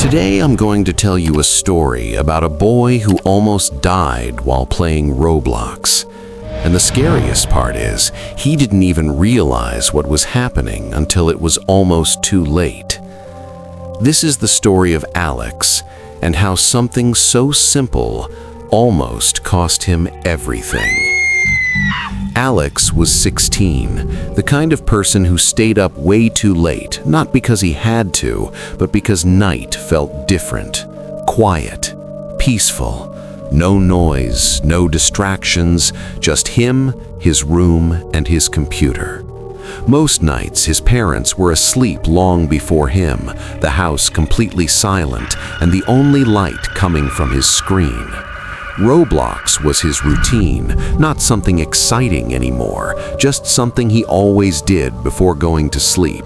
Today I'm going to tell you a story about a boy who almost died while playing Roblox. And the scariest part is, he didn't even realize what was happening until it was almost too late. This is the story of Alex and how something so simple almost cost him everything. Alex was 16, the kind of person who stayed up way too late, not because he had to, but because night felt different, quiet, peaceful. No noise, no distractions, just him, his room, and his computer. Most nights, his parents were asleep long before him, the house completely silent, and the only light coming from his screen. Roblox was his routine, not something exciting anymore, just something he always did before going to sleep.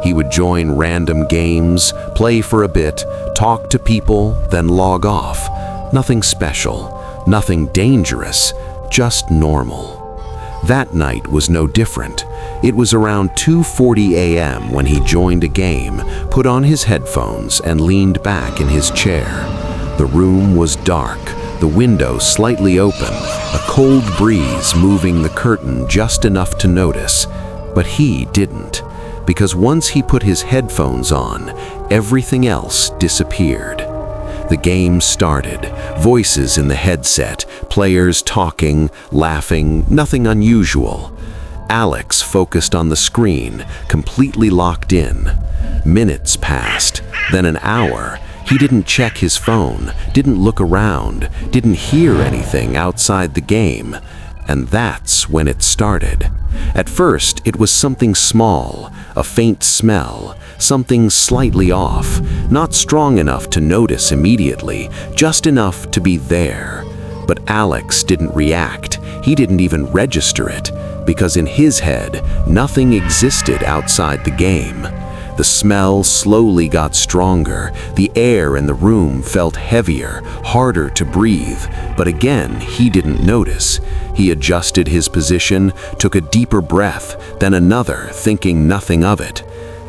He would join random games, play for a bit, talk to people, then log off. Nothing special, nothing dangerous, just normal. That night was no different. It was around 2:40 a.m. when he joined a game, put on his headphones, and leaned back in his chair. The room was dark, the window slightly open, a cold breeze moving the curtain just enough to notice. But he didn't, because once he put his headphones on, everything else disappeared. The game started, voices in the headset, players talking, laughing, nothing unusual. Alex focused on the screen, completely locked in. Minutes passed, then an hour. He didn't check his phone, didn't look around, didn't hear anything outside the game. And that's when it started. At first, it was something small, a faint smell, something slightly off, not strong enough to notice immediately, just enough to be there. But Alex didn't react. He didn't even register it, because in his head, nothing existed outside the game. The smell slowly got stronger. The air in the room felt heavier, harder to breathe. But again, he didn't notice. He adjusted his position, took a deeper breath, then another, thinking nothing of it.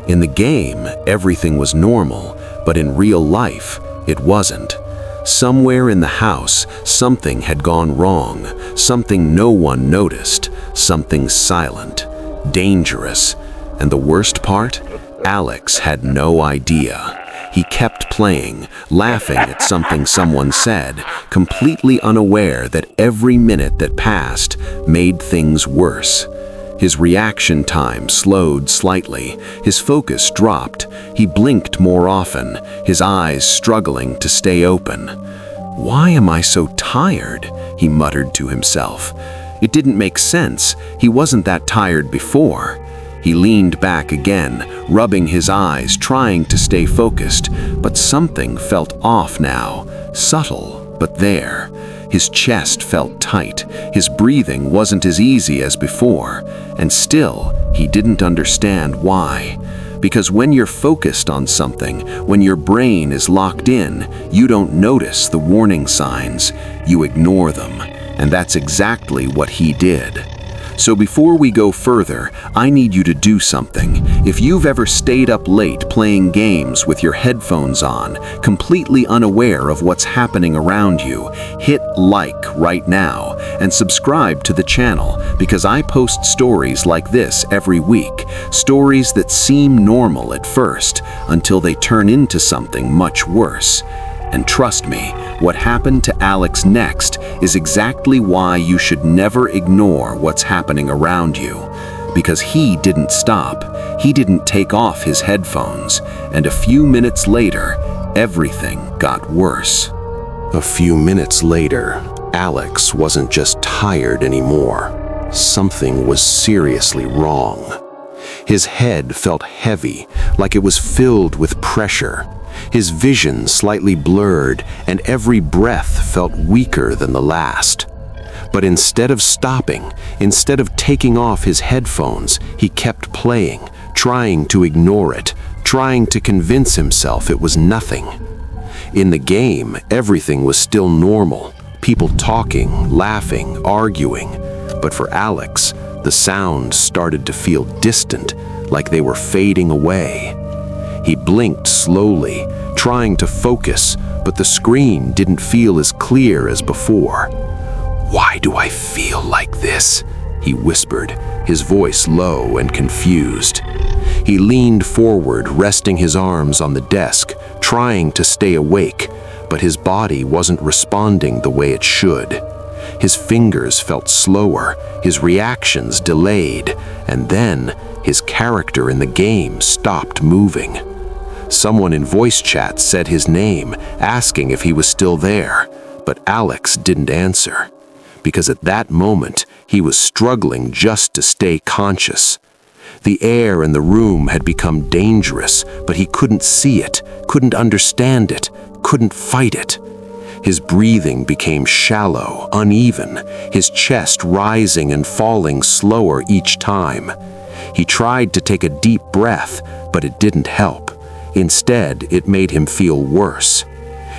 In the game, everything was normal, but in real life, it wasn't. Somewhere in the house, something had gone wrong, something no one noticed, something silent, dangerous. And the worst part? Alex had no idea. He kept playing, laughing at something someone said, completely unaware that every minute that passed made things worse. His reaction time slowed slightly, his focus dropped, he blinked more often, his eyes struggling to stay open. "Why am I so tired?" he muttered to himself. It didn't make sense. He wasn't that tired before. He leaned back again, rubbing his eyes, trying to stay focused, but something felt off now, subtle, but there. His chest felt tight, his breathing wasn't as easy as before, and still, he didn't understand why. Because when you're focused on something, when your brain is locked in, you don't notice the warning signs, you ignore them, and that's exactly what he did. So before we go further, I need you to do something. If you've ever stayed up late playing games with your headphones on, completely unaware of what's happening around you, hit like right now and subscribe to the channel, because I post stories like this every week. Stories that seem normal at first until they turn into something much worse. And trust me, what happened to Alex next is exactly why you should never ignore what's happening around you. Because he didn't stop, he didn't take off his headphones, and a few minutes later, everything got worse. A few minutes later, Alex wasn't just tired anymore. Something was seriously wrong. His head felt heavy, like it was filled with pressure. His vision slightly blurred, and every breath felt weaker than the last. But instead of stopping, instead of taking off his headphones, he kept playing, trying to ignore it, trying to convince himself it was nothing. In the game, everything was still normal. People talking, laughing, arguing. But for Alex, the sounds started to feel distant, like they were fading away. He blinked slowly, trying to focus, but the screen didn't feel as clear as before. "Why do I feel like this?" he whispered, his voice low and confused. He leaned forward, resting his arms on the desk, trying to stay awake, but his body wasn't responding the way it should. His fingers felt slower, his reactions delayed, and then his character in the game stopped moving. Someone in voice chat said his name, asking if he was still there, but Alex didn't answer, because at that moment he was struggling just to stay conscious. The air in the room had become dangerous, but he couldn't see it, couldn't understand it, couldn't fight it. His breathing became shallow, uneven, his chest rising and falling slower each time. He tried to take a deep breath, but it didn't help. Instead, it made him feel worse.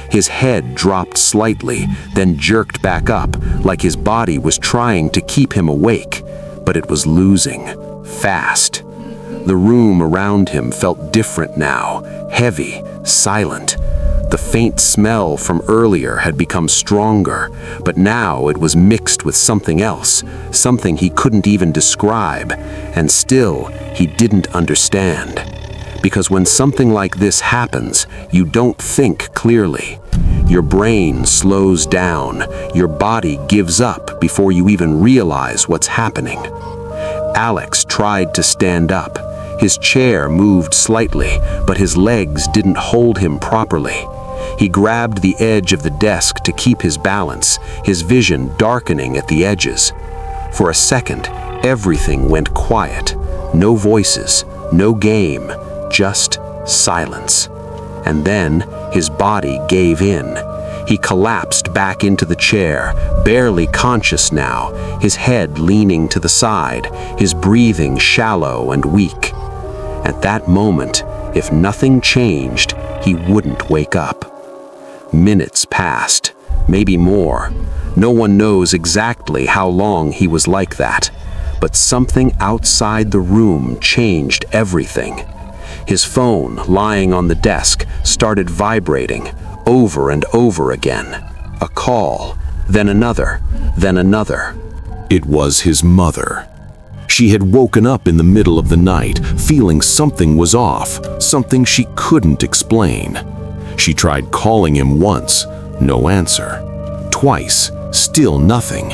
His head dropped slightly, then jerked back up, like his body was trying to keep him awake, but it was losing, fast. The room around him felt different now, heavy, silent. The faint smell from earlier had become stronger, but now it was mixed with something else, something he couldn't even describe, and still he didn't understand. Because when something like this happens, you don't think clearly. Your brain slows down, your body gives up before you even realize what's happening. Alex tried to stand up. His chair moved slightly, but his legs didn't hold him properly. He grabbed the edge of the desk to keep his balance, his vision darkening at the edges. For a second, everything went quiet. No voices, no game, just silence. And then his body gave in. He collapsed back into the chair, barely conscious now, his head leaning to the side, his breathing shallow and weak. At that moment, if nothing changed, he wouldn't wake up. Minutes passed, maybe more. No one knows exactly how long he was like that, but something outside the room changed everything. His phone, lying on the desk, started vibrating over and over again. A call, then another, then another. It was his mother. She had woken up in the middle of the night, feeling something was off, something she couldn't explain. She tried calling him once, no answer. Twice, still nothing.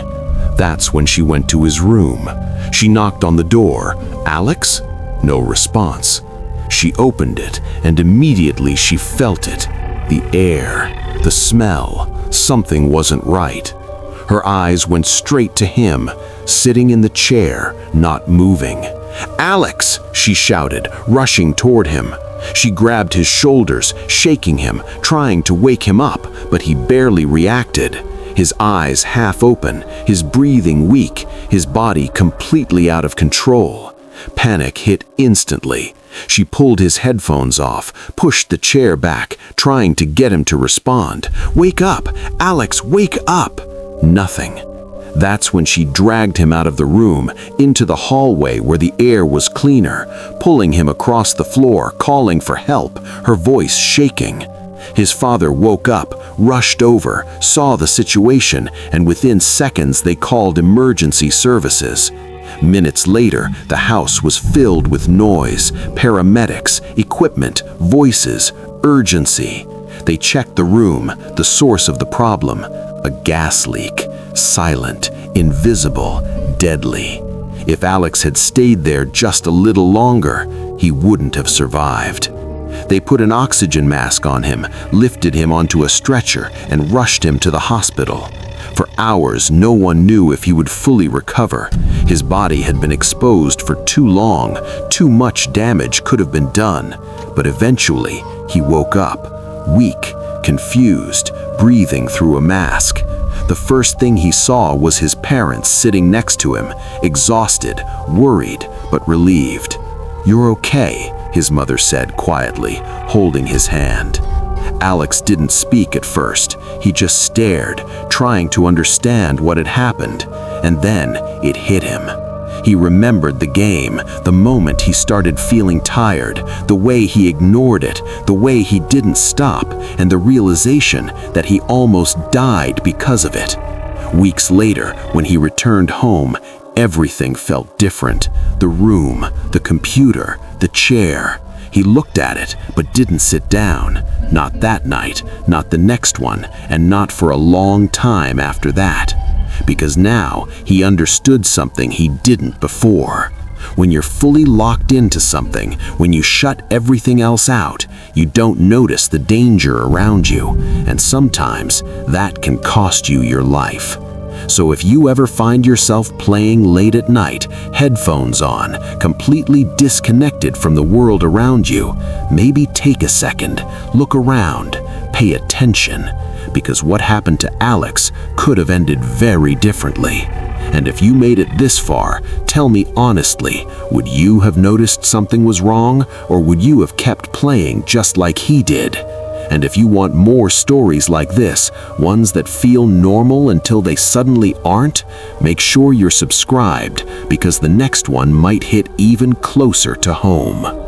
That's when she went to his room. She knocked on the door. "Alex?" No response. She opened it, and immediately she felt it. The air, the smell, something wasn't right. Her eyes went straight to him, sitting in the chair, not moving. "Alex!" she shouted, rushing toward him. She grabbed his shoulders, shaking him, trying to wake him up, but he barely reacted. His eyes half open, his breathing weak, his body completely out of control. Panic hit instantly. She pulled his headphones off, pushed the chair back, trying to get him to respond. "Wake up! Alex, wake up!" Nothing. That's when she dragged him out of the room, into the hallway where the air was cleaner, pulling him across the floor, calling for help, her voice shaking. His father woke up, rushed over, saw the situation, and within seconds they called emergency services. Minutes later, the house was filled with noise, paramedics, equipment, voices, urgency. They checked the room, the source of the problem, a gas leak, silent, invisible, deadly. If Alex had stayed there just a little longer, he wouldn't have survived. They put an oxygen mask on him, lifted him onto a stretcher, and rushed him to the hospital. For hours, no one knew if he would fully recover. His body had been exposed for too long, too much damage could have been done. But eventually, he woke up, weak, confused, breathing through a mask. The first thing he saw was his parents sitting next to him, exhausted, worried, but relieved. "You're okay," his mother said quietly, holding his hand. Alex didn't speak at first. He just stared, trying to understand what had happened. And then it hit him. He remembered the game, the moment he started feeling tired, the way he ignored it, the way he didn't stop, and the realization that he almost died because of it. Weeks later, when he returned home, everything felt different. The room, the computer, the chair. He looked at it, but didn't sit down. Not that night, not the next one, and not for a long time after that. Because now he understood something he didn't before. When you're fully locked into something, when you shut everything else out, you don't notice the danger around you, and sometimes that can cost you your life. So if you ever find yourself playing late at night, headphones on, completely disconnected from the world around you, maybe take a second, look around, pay attention, because what happened to Alex could have ended very differently. And if you made it this far, tell me honestly, would you have noticed something was wrong, or would you have kept playing just like he did? And if you want more stories like this, ones that feel normal until they suddenly aren't, make sure you're subscribed, because the next one might hit even closer to home.